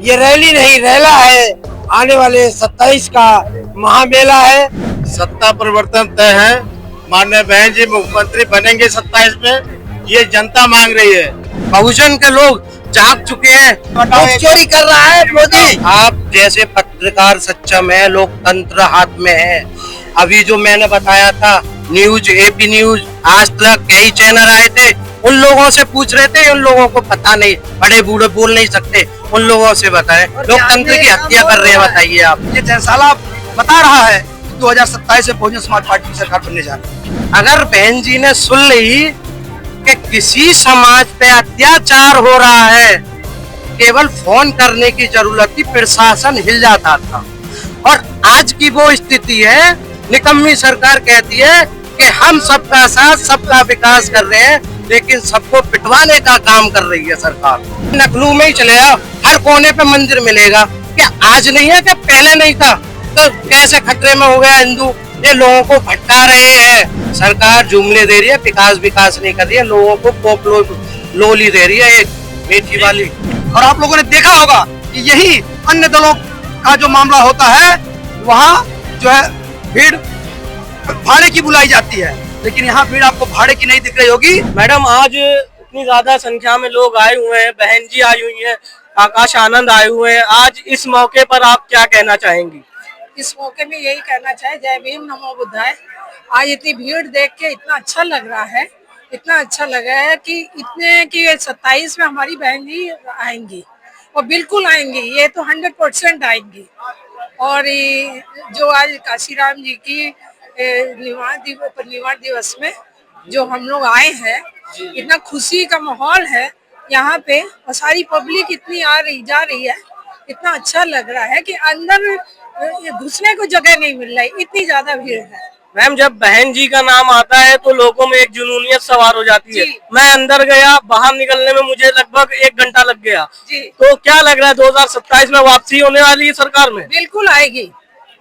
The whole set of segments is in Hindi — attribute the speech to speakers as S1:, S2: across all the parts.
S1: ये रैली नहीं रैला है, आने वाले 27 का महामेला है।
S2: सत्ता परिवर्तन तय है। माननीय बहन जी मुख्यमंत्री बनेंगे 27 में, ये जनता मांग रही है।
S1: बहुजन के लोग जाग चुके हैं। चोरी कर रहा है मोदी। आप जैसे पत्रकार सक्षम है, लोकतंत्र हाथ में है। अभी जो मैंने बताया था न्यूज, एपी न्यूज, आज तक कई चैनल आए थे, उन लोगों से पूछ रहे थे, उन लोगों को पता नहीं, बड़े बूढ़े बोल नहीं सकते, उन लोगों से बताएं। लोकतंत्र की हत्या कर रहे हैं, बताइए आप।
S3: ये जयसाला बता रहा है 2027 से बहुजन समाज पार्टी की सरकार बनने जा रही है।
S1: अगर बहन जी ने सुन ली कि किसी समाज पे अत्याचार हो रहा है, केवल फोन करने की जरूरत थी, प्रशासन हिल जाता था। और आज की वो स्थिति है, निकम्मी सरकार कहती है कि हम सबका साथ सबका विकास कर रहे हैं, लेकिन सबको पिटवाने का काम कर रही है सरकार। नकलू में ही चलेगा, हर कोने पे मंदिर मिलेगा। क्या आज नहीं है, क्या पहले नहीं था? तो कैसे खतरे में हो गया हिंदू? ये लोगों को भटका रहे हैं। सरकार जुमले दे रही है, विकास नहीं कर रही है, लोगों को पोप लोली दे रही है, एक मीठी वाली।
S3: और आप लोगों ने देखा होगा कि यही अन्य दलों का जो मामला होता है, वहाँ जो है भीड़ भाड़े की बुलाई जाती है, लेकिन यहाँ भीड़ आपको भाड़े की नहीं दिख रही होगी।
S4: मैडम, आज इतनी ज्यादा संख्या में लोग आए हुए हैं, बहन जी आई हुई हैं, आकाश आनंद आए हुए हैं। आज इस मौके पर आप क्या कहना चाहेंगी?
S5: इस मौके में यही कहना चाहे, जय भीम नमो बुद्धाय। आज इतनी भीड़ देख के इतना अच्छा लग रहा है, इतना अच्छा लग रहा है कि इतने कि 27 में हमारी बहन जी आएंगी, और बिल्कुल आएंगी, ये तो 100% आएंगी। और जो आज काशीराम जी की परिनिर्वाण दिवस में जो हम लोग आए हैं, इतना खुशी का माहौल है यहाँ पे, और सारी पब्लिक इतनी जा रही है, इतना अच्छा लग रहा है कि अंदर घुसने को जगह नहीं मिल रही, इतनी ज्यादा भीड़ है।
S4: मैम, जब बहन जी का नाम आता है तो लोगों में एक जुनूनियत सवार हो जाती है। मैं अंदर गया, बाहर निकलने में मुझे लगभग 1 घंटा लग गया। तो क्या लग रहा है, 2027 में वापसी होने वाली है सरकार में?
S5: बिल्कुल आएगी,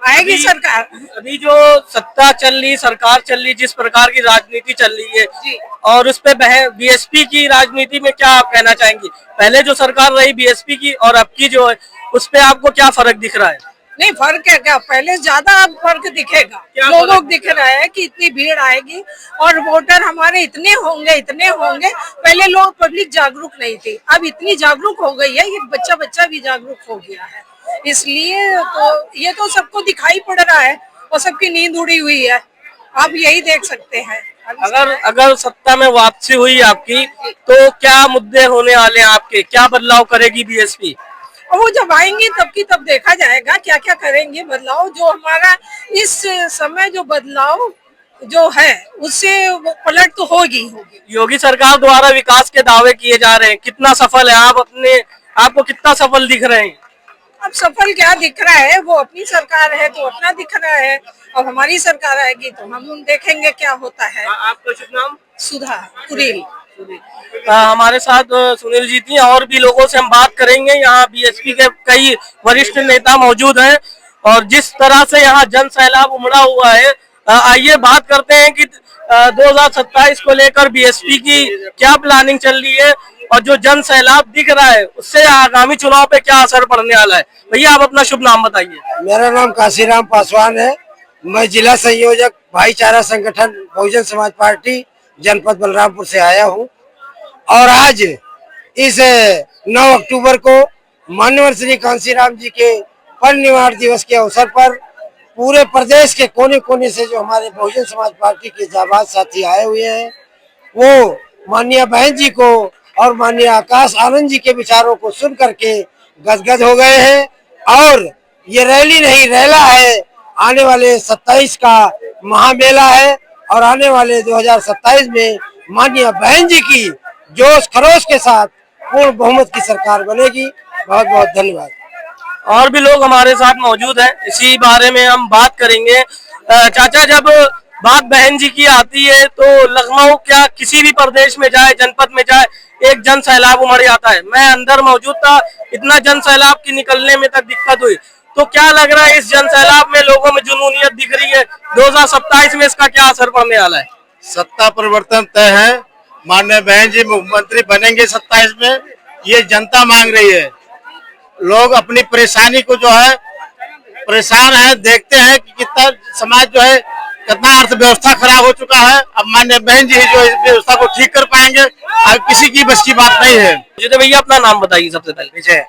S5: आएगी सरकार।
S4: अभी जो सत्ता चल रही, सरकार चल रही, जिस प्रकार की राजनीति चल रही है, और उस पे बीएसपी की राजनीति में क्या आप कहना चाहेंगी? पहले जो सरकार रही बीएसपी की और अब की जो है, उस पे आपको क्या फर्क दिख रहा है?
S5: नहीं, फर्क है क्या, पहले ज्यादा अब फर्क दिखेगा। लोगों को दिख रहा है कि इतनी भीड़ आएगी और वोटर हमारे इतने होंगे। पहले लोग पब्लिक जागरूक नहीं थी, अब इतनी जागरूक हो गई है, ये बच्चा भी जागरूक हो गया है। इसलिए तो ये तो सबको दिखाई पड़ रहा है, और सबकी नींद उड़ी हुई है। आप यही देख सकते हैं।
S4: अगर सत्ता में वापसी हुई आपकी, तो क्या मुद्दे होने वाले हैं आपके? क्या बदलाव करेगी बीएसपी?
S5: और वो जब आएंगे तब की तब देखा जाएगा क्या क्या करेंगे बदलाव। जो हमारा इस समय जो बदलाव जो है, उससे पलट तो होगी।
S4: योगी सरकार द्वारा विकास के दावे किए जा रहे हैं, कितना सफल है? आपको कितना सफल दिख रहे हैं?
S5: अब सफल क्या दिख रहा है, वो अपनी सरकार है तो अपना दिख रहा है, और हमारी सरकार आएगी तो हम देखेंगे क्या होता है।
S4: आपका शुभ नाम?
S5: सुधा कुरील।
S4: हमारे साथ सुनील जी थी, और भी लोगों से हम बात करेंगे। यहाँ बीएसपी के कई वरिष्ठ नेता मौजूद हैं, और जिस तरह से यहाँ जन सैलाब उमड़ा हुआ है, आइए बात करते हैं कि 2027 को लेकर बीएसपी की क्या प्लानिंग चल रही है, और जो जन सैलाब दिख रहा है उससे आगामी चुनाव पे क्या असर पड़ने वाला है। भैया, आप अपना शुभ नाम बताइए।
S1: मेरा नाम काशीराम पासवान है, मैं जिला संयोजक भाईचारा संगठन बहुजन समाज पार्टी जनपद बलरामपुर से आया हूँ। और आज इस 9 अक्टूबर को माननीय श्री कांशीराम जी के परिनिर्वाण दिवस के अवसर पर पूरे प्रदेश के कोने कोने से जो हमारे बहुजन समाज पार्टी के जाबाज साथी आए हुए हैं, वो माननीय बहन जी को और माननीय आकाश आनंद जी के विचारों को सुन करके गदगद हो गए हैं। और ये रैली नहीं रैला है, आने वाले 27 का महामेला है, और आने वाले 2027 में माननीय बहन जी की जोश खरोश के साथ पूर्ण बहुमत की सरकार बनेगी। बहुत बहुत धन्यवाद।
S4: और भी लोग हमारे साथ मौजूद हैं, इसी बारे में हम बात करेंगे। चाचा, जब बात बहन जी की आती है तो लखनऊ क्या किसी भी प्रदेश में जाए, जनपद में जाए, एक जन सैलाब उमड़ जाता है। मैं अंदर मौजूद था, इतना जन सैलाब की निकलने में तक दिक्कत हुई। तो क्या लग रहा है, इस जन सैलाब में लोगों में जुनूनियत दिख रही है, 2027 में इसका क्या असर पड़ने वाला है?
S2: सत्ता परिवर्तन तय है। माननीय बहन जी मुख्यमंत्री बनेंगे 27 में, ये जनता मांग रही है। लोग अपनी परेशानी को जो है परेशान है, देखते हैं कि कितना समाज जो है कितना अर्थव्यवस्था खराब हो चुका है। अब माननीय बहन जी जो इस व्यवस्था को ठीक कर पाएंगे, अब किसी की बस की बात नहीं है।
S4: जी भैया अपना नाम बताइए सबसे पहले।
S1: विजय,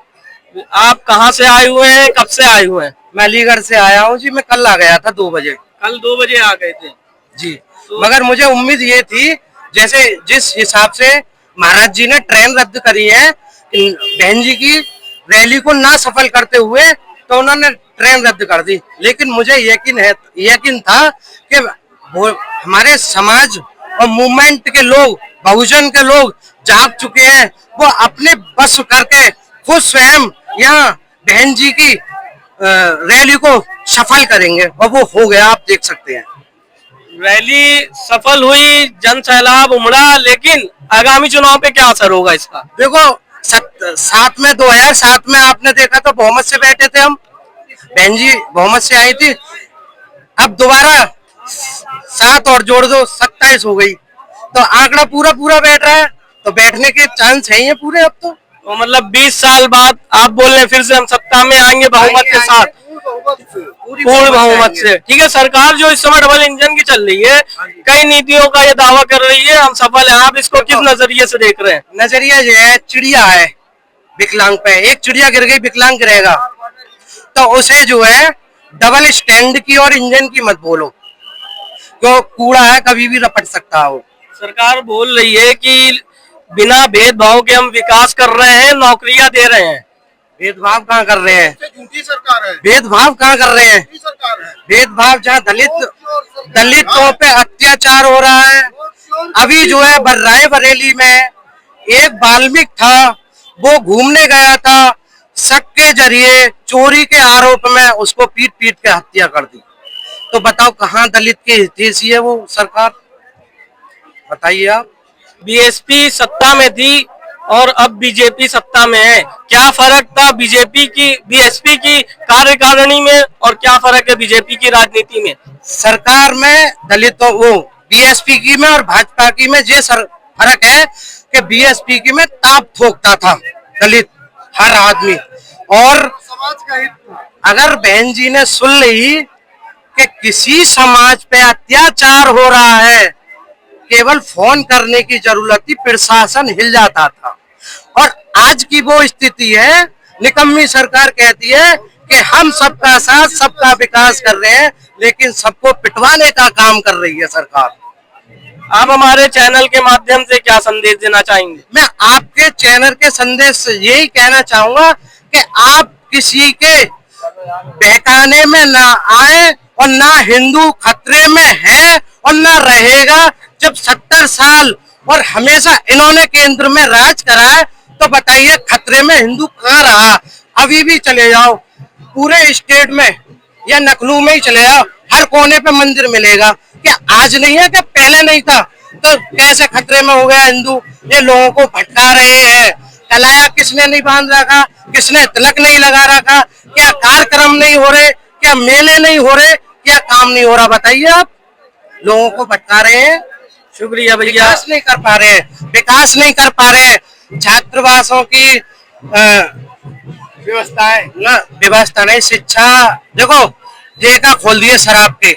S4: आप कहाँ से आए हुए हैं, कब से आए हुए हैं?
S1: मैं अलीगढ़ से आया हूँ जी। मैं कल आ गया था 2 बजे
S4: कल 2 बजे आ गए थे
S1: जी। मगर मुझे उम्मीद ये थी, जैसे जिस हिसाब से महाराज जी ने ट्रेन रद्द करी है बहन जी की रैली को ना सफल करते हुए, तो उन्होंने ट्रेन रद्द कर दी। लेकिन मुझे यकीन था कि वो हमारे समाज और मूवमेंट के लोग, बहुजन के लोग जाग चुके हैं। वो अपने बस करके खुद स्वयं यहाँ बहन जी की रैली को सफल करेंगे, और वो हो गया, आप देख सकते हैं।
S4: रैली सफल हुई, जन सैलाब उमड़ा, लेकिन आगामी चुनाव पे क्या असर होगा इसका?
S1: देखो, 2007 में आपने देखा तो बहुमत से बैठे थे हम, बहन जी बहुमत से आई थी। अब दोबारा 7 और जोड़ दो 27 हो गई, तो आंकड़ा पूरा बैठ रहा है, तो बैठने के चांस है ही पूरे। अब तो
S4: मतलब 20 साल बाद आप बोल रहे हैं फिर से हम सत्ता में आएंगे बहुमत के साथ, पूर्ण बहुमत से। ठीक है, सरकार जो इस समय डबल इंजन की चल रही है, कई नीतियों का ये दावा कर रही है हम सफल हैं, आप इसको किस नजरिए से देख रहे हैं?
S1: नजरिया जो है, चिड़िया है विकलांग पे, एक चिड़िया गिर गई, विकलांग गिरेगा, तो उसे जो है डबल स्टैंड की और इंजन की मत बोलो, क्यों कूड़ा है, कभी भी रपट सकता हो।
S4: सरकार बोल रही है कि बिना भेदभाव के हम विकास कर रहे हैं, नौकरियां दे रहे हैं।
S1: भेदभाव कहाँ कर रहे हैं?
S2: झूठी सरकार है,
S1: भेदभाव कहाँ कर रहे हैं?
S2: सरकार है।
S1: भेदभाव जहाँ दलितों पे अत्याचार हो रहा है। अभी जो है रायबरेली में एक बाल्मीक था, वो घूमने गया था, शक के जरिए चोरी के आरोप में उसको पीट के हत्या कर दी। तो बताओ कहाँ दलित के हितैषी है वो सरकार? बताइए आप।
S4: बीएसपी सत्ता में थी और अब बीजेपी सत्ता में है, क्या फर्क था बीजेपी की बीएसपी की कार्यकारिणी में और क्या फर्क है बीजेपी की राजनीति में?
S1: सरकार में दलितों, वो बीएसपी की में और भाजपा की में ये फर्क है कि बीएसपी की में ताप ठोकता था दलित हर आदमी, और
S2: समाज का हित था।
S1: अगर बहन जी ने सुन ली कि किसी समाज पे अत्याचार हो रहा है, केवल फोन करने की जरूरत थी, प्रशासन हिल जाता था। और आज की वो स्थिति है, निकम्मी सरकार कहती है कि हम सबका साथ, सबका विकास कर रहे हैं, लेकिन सबको पिटवाने का काम कर रही है सरकार।
S4: आप हमारे चैनल के माध्यम से क्या संदेश देना चाहेंगे?
S1: मैं आपके चैनल के संदेश से यही कहना चाहूंगा कि आप किसी के बहकाने में ना आए, और ना हिंदू खतरे में है और ना रहेगा। जब 70 साल और हमेशा इन्होंने केंद्र में राज करा है, तो बताइए खतरे में हिंदू कहाँ रहा? अभी भी चले जाओ पूरे स्टेट में या नखलू में ही चले जाओ, हर कोने पे मंदिर मिलेगा। क्या आज नहीं है, क्या पहले नहीं था? तो कैसे खतरे में हो गया हिंदू? ये लोगों को भटका रहे हैं। कलाया किसने नहीं बांध रखा, किसने तिलक नहीं लगा रखा? क्या कार्यक्रम नहीं हो रहे, क्या मेले नहीं हो रहे, क्या काम नहीं हो रहा? बताइए आप। लोगों को भटका रहे हैं,
S4: शुक्रिया भैया।
S1: विकास नहीं कर पा रहे, विकास नहीं कर पा रहे। छात्रावासों की व्यवस्था नहीं, शिक्षा देखो ठेका खोल दिए शराब के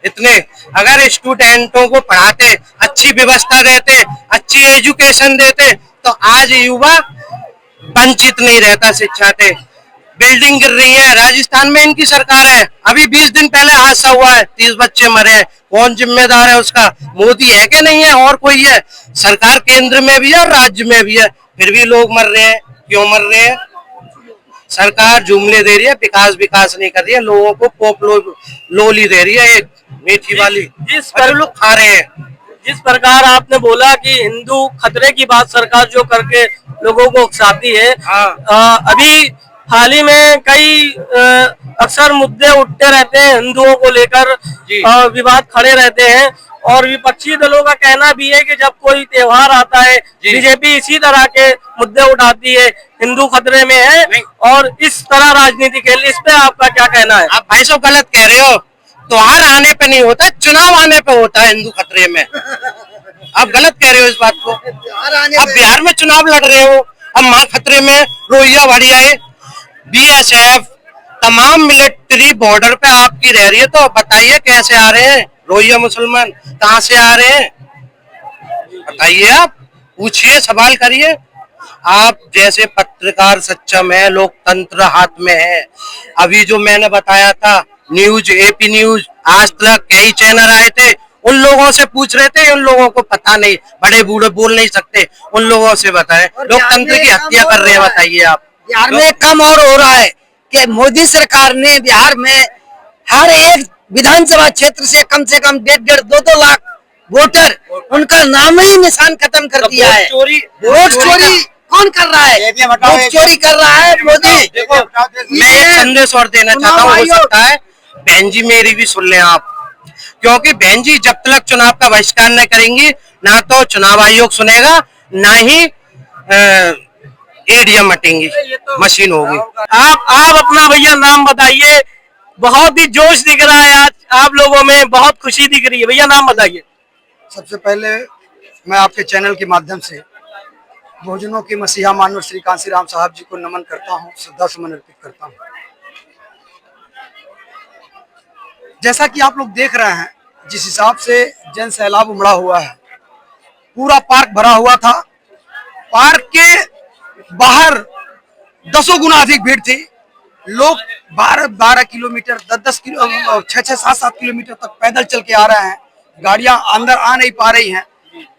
S1: इतने। अगर स्टूडेंटों को पढ़ाते, अच्छी व्यवस्था देते, अच्छी एजुकेशन देते, तो आज युवा वंचित नहीं रहता शिक्षा से। बिल्डिंग गिर रही है, राजस्थान में इनकी सरकार है, अभी 20 दिन पहले हादसा हुआ है, 30 बच्चे मरे। कौन जिम्मेदार है उसका? मोदी है कि नहीं है, और कोई है? सरकार केंद्र में भी है और राज्य में भी है, फिर भी लोग मर रहे हैं। क्यों मर रहे हैं? सरकार जुमले दे रही है, विकास नहीं कर रही है, लोगों को पोप लोली दे रही है, एक मीठी वाली,
S4: जिस
S1: पर लोग खा रहे हैं।
S4: जिस प्रकार आपने बोला कि हिंदू खतरे की बात सरकार जो करके लोगों को उकसाती है, अभी हाल ही में कई अक्सर मुद्दे उठते रहते हैं हिंदुओं को लेकर, विवाद खड़े रहते हैं, और विपक्षी दलों का कहना भी है कि जब कोई त्योहार आता है बीजेपी इसी तरह के मुद्दे उठाती है, हिंदू खतरे में है और इस तरह राजनीति के लिए। इस पे आपका क्या कहना है?
S1: आप भाई साहब गलत कह रहे हो, त्योहार आने पे नहीं होता, चुनाव आने पे होता है हिंदू खतरे में। आप गलत कह रहे हो इस बात को। अब बिहार में चुनाव लड़ रहे हो, अब माँ खतरे में, रोहिया भाड़िया है,
S2: बीएसएफ तमाम मिलिट्री बॉर्डर पे आपकी रह रही है, तो बताइए कैसे आ रहे हैं रोहिंग्या मुसलमान, कहाँ से आ रहे हैं बताइए, आप पूछिए, सवाल करिए। आप जैसे पत्रकार सक्षम है, लोकतंत्र हाथ में है। अभी जो मैंने बताया था न्यूज, एपी न्यूज, आज तक कई चैनल आए थे, उन लोगों से पूछ रहे थे, उन लोगों को पता नहीं, बड़े बूढ़े बोल नहीं सकते, उन लोगों से बताएं। लोकतंत्र की हत्या कर रहे हैं, बताइए आप।
S1: बिहार में कम और हो रहा है कि मोदी सरकार ने बिहार में हर एक विधानसभा क्षेत्र से कम 1.5 2 लाख वोटर, उनका नाम ही निशान खत्म कर दिया है। वोट चोरी कौन कर रहा है? वोट चोरी कर रहा है मोदी।
S2: देखो, मैं एक संदेश और देना चाहता हूँ, हो सकता है बहन जी मेरी भी सुन लें आप, क्योंकि बहन जी जब तक चुनाव का बहिष्कार न करेंगी, ना तो चुनाव आयोग सुनेगा, ना ही ईवीएम हटेंगी, मशीन होगी।
S4: आप अपना भैया नाम बताइए। बहुत ही जोश दिख रहा है आज आप लोगों में, बहुत खुशी दिख रही है। भैया नाम बताइए।
S3: सबसे पहले मैं आपके चैनल के माध्यम से बहुजनों के मसीहा मानव श्री कांसीराम साहब जी को नमन करता हूँ, श्रद्धा सुमन अर्पित करता हूँ। जैसा कि आप लोग देख रहे हैं, जिस हिसाब से जन सैलाब उमड़ा हुआ है, पूरा पार्क भरा हुआ था। पार्क के बाहर 10 गुना अधिक भीड़ थी। लोग 12 किलोमीटर, 10 किलो, 6 7 किलोमीटर तक पैदल चल के आ रहे हैं। गाड़ियां अंदर आ नहीं पा रही हैं।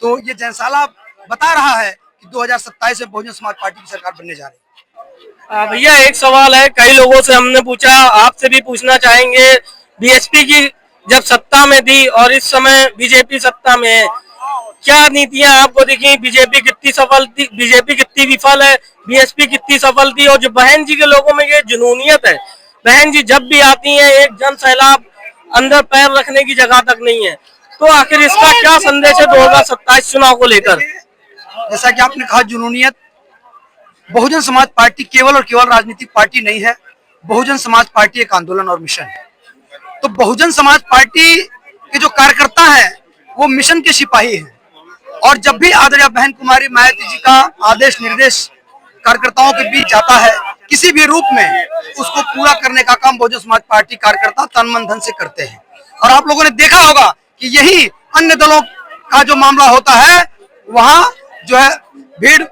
S3: तो ये जन सैलाब बता रहा है कि 2027 में बहुजन समाज पार्टी की सरकार बनने जा रही है।
S4: भैया एक सवाल है, कई लोगों से हमने पूछा, आपसे भी पूछना चाहेंगे। बीएसपी की जब सत्ता में थी और इस समय बीजेपी सत्ता में है, क्या नीतियां आपको दिखी? बीजेपी कितनी सफल थी, बीजेपी कितनी विफल है, बीएसपी कितनी सफल थी? और जो बहन जी के लोगों में ये जुनूनियत है, बहन जी जब भी आती हैं एक जन सैलाब, अंदर पैर रखने की जगह तक नहीं है, तो आखिर इसका क्या संदेश है 2027 चुनाव को लेकर?
S3: जैसा कि आपने कहा जुनूनियत, बहुजन समाज पार्टी केवल और केवल राजनीतिक पार्टी नहीं है। बहुजन समाज पार्टी एक आंदोलन और मिशन है। तो बहुजन समाज पार्टी के जो कार्यकर्ता हैं वो मिशन के सिपाही हैं, और जब भी आदरणीय बहन कुमारी मायावती जी का आदेश निर्देश कार्यकर्ताओं के बीच जाता है किसी भी रूप में, उसको पूरा करने का काम बहुजन समाज पार्टी कार्यकर्ता तन मन धन से करते हैं। और आप लोगों ने देखा होगा कि यही अन्य दलों का जो मामला होता है, वहां जो है भीड़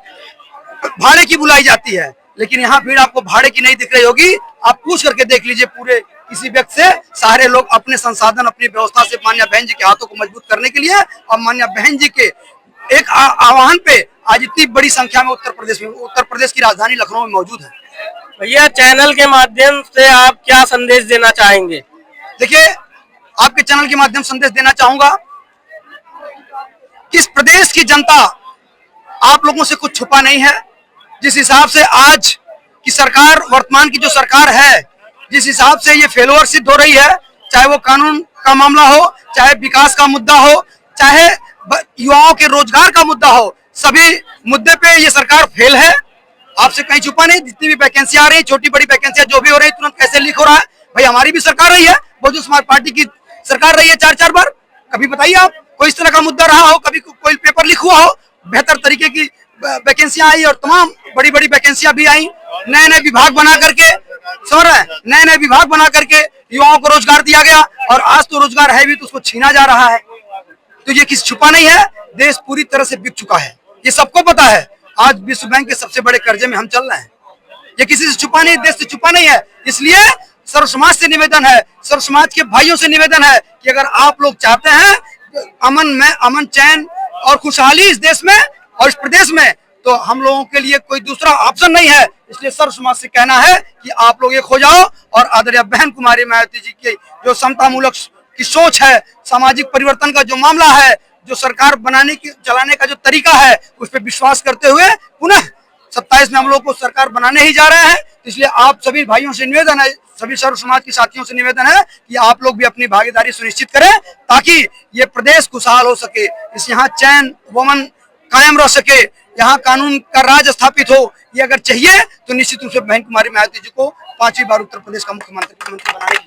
S3: भाड़े की बुलाई जाती है, लेकिन यहाँ भीड़ आपको भाड़े की नहीं दिख रही होगी। आप पूछ करके देख लीजिए पूरे किसी व्यक्ति से, सारे लोग अपने संसाधन, अपनी व्यवस्था से माननीय बहन जी के हाथों को मजबूत करने के लिए और माननीय बहन जी के एक आह्वान पे आज इतनी बड़ी संख्या में उत्तर प्रदेश की राजधानी लखनऊ में मौजूद है।
S4: भैया चैनल के माध्यम से आप क्या संदेश देना चाहेंगे?
S3: देखिए, आपके चैनल के माध्यम से संदेश देना चाहूंगा कि इस प्रदेश की जनता आप लोगों से कुछ छुपा नहीं है। जिस हिसाब से आज की सरकार, वर्तमान की जो सरकार है, जिस हिसाब से ये फेलोवर सिद्ध हो रही है, चाहे वो कानून का मामला हो, चाहे विकास का मुद्दा हो, चाहे युवाओं के रोजगार का मुद्दा हो, सभी मुद्दे पे ये सरकार फेल है। आपसे कहीं छुपा नहीं। जितनी भी वैकेंसियां आ रही है, छोटी बड़ी वैकेंसियां जो भी हो रही है, तुरंत कैसे लीक हो रहा है? भाई हमारी भी सरकार रही है, बहुजन समाज पार्टी की सरकार रही है 4 बार। कभी बताइए आप कोई इस तरह का मुद्दा रहा हो, कभी कोई पेपर लीक हुआ हो? बेहतर तरीके की वैकेंसियां आई और तमाम बड़ी बड़ी वैकेंसियां भी आई। नए नए विभाग बना करके, समझ रहे हैं, नए नए विभाग बना करके युवाओं को रोजगार दिया गया, और आज तो रोजगार है भी तो उसको छीना जा रहा है। तो ये किसी छुपा नहीं है। देश पूरी तरह से बिक चुका है, ये सबको पता है। आज विश्व बैंक के सबसे बड़े कर्जे में हम चल रहे हैं। ये किसी से छुपा नहीं, देश से छुपा नहीं है। इसलिए सर्व समाज से निवेदन है, सर्व समाज के भाइयों से निवेदन है कि अगर आप लोग चाहते हैं अमन चैन और खुशहाली इस देश में और इस प्रदेश में, तो हम लोगों के लिए कोई दूसरा ऑप्शन नहीं है। इसलिए सर्व समाज से कहना है कि आप लोग एक हो जाओ और आदरणीय बहन कुमारी मायावती जी की जो समतामूलक की सोच है, सामाजिक परिवर्तन का जो मामला है, जो सरकार चलाने का जो तरीका है, उस पर विश्वास करते हुए पुनः 27 में हम लोग को सरकार बनाने ही जा रहे हैं। इसलिए आप सभी भाइयों से निवेदन है, सभी सर्व समाज के साथियों से निवेदन है कि आप लोग भी अपनी भागीदारी सुनिश्चित करें, ताकि ये प्रदेश खुशहाल हो सके, इस यहाँ चैन वमन कायम रह सके, यहाँ कानून का राज स्थापित हो। ये अगर चाहिए तो निश्चित रूप से बहन कुमारी मायावती जी को 5वीं बार उत्तर प्रदेश का मुख्यमंत्री बनाने